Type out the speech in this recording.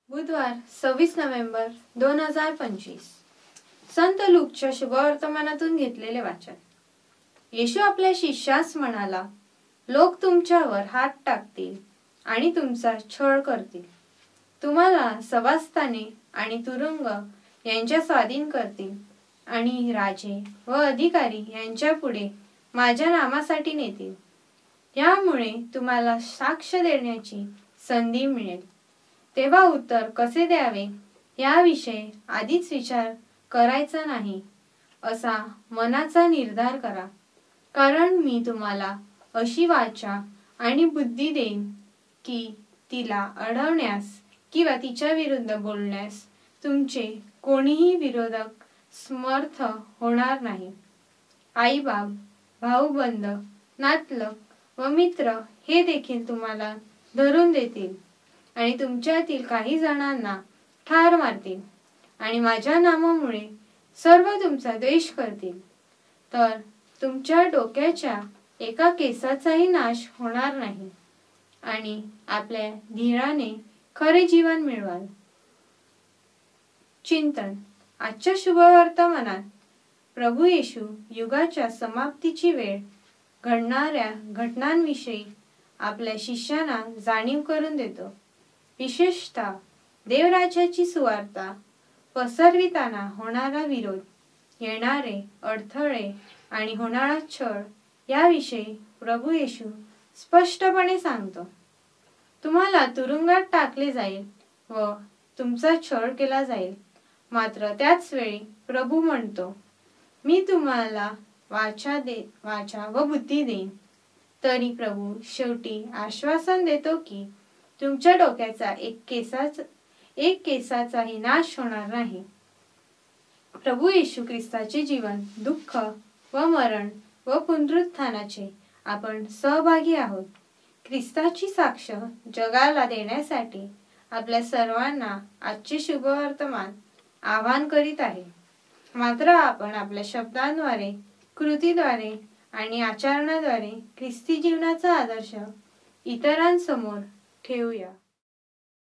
बुधवार 26 नोव्हेंबर 2025 संत लूकच्या शुभवर्तमानातून घेतलेले वाचन। येशू आपल्या शिष्यास म्हणाला, लोक तुमच्यावर हात टाकतील आणि तुमचा छळ करतील, तुम्हाला सभास्थाने आणि तुरुंग यांच्या स्वाधीन करतील आणि राजे व अधिकारी यांच्या पुढे माझ्या नामासाठी नेतील। यामुळे तुम्हाला साक्ष देण्याची संधी मिळेल। तेव्हा उत्तर कसे द्यावे याविषयी आधीच विचार करायचा नाही असा मनाचा निर्धार करा, कारण मी तुम्हाला अशी वाचा आणि बुद्धी देईन की तिला अडवण्यास किंवा तिच्या विरुद्ध बोलण्यास तुमचे कोणीही विरोधक समर्थ होणार नाही। आईबाप, भाऊबंद, नातलग व मित्र हे देखील तुम्हाला धरून देतील आणि तुमच्यातील काही जणांना ठार मारतील आणि माझ्या नावामुळे सर्व तुमचा द्वेष करतील, तर तुमच्या डोक्याच्या एका केसाचाही नाश होणार नाही आणि आपल्या धीराने खरे जीवन मिळवाल। चिंतन। आजच्या शुभवर्तमानात प्रभू येशू युगाच्या समाप्तीची वेळ घडणाऱ्या घटनांविषयी आपल्या शिष्यांना जाणीव करून देतो। विशेषतः देवराज्याची सुवार्ता पसरविताना होणारा विरोध, येणारे अडथळे आणि होणारा छळ याविषयी प्रभू येशू स्पष्टपणे सांगतो। तुम्हाला तुरुंगात टाकले जाईल व तुमचा छळ केला जाईल, मात्र त्याच वेळी प्रभू म्हणतो, मी तुम्हाला वाचा व बुद्धी देईन। तरी प्रभू शेवटी आश्वासन देतो की तुमच्या डोक्याचा एक केसाचाही नाश होणार नाही। प्रभू येशू ख्रिस्ताचे जीवन, दुःख व मरण व पुनरुत्थानाचे आपण सहभागी आहोत। ख्रिस्ताची साक्ष जगाला देण्यासाठी आपल्या सर्वांना आजचे शुभवर्तमान आवाहन करीत आहे, मात्र आपण आपल्या शब्दांद्वारे, कृतीद्वारे आणि आचरणाद्वारे ख्रिस्ती जीवनाचा आदर्श इतरांसमोर ठेवूया।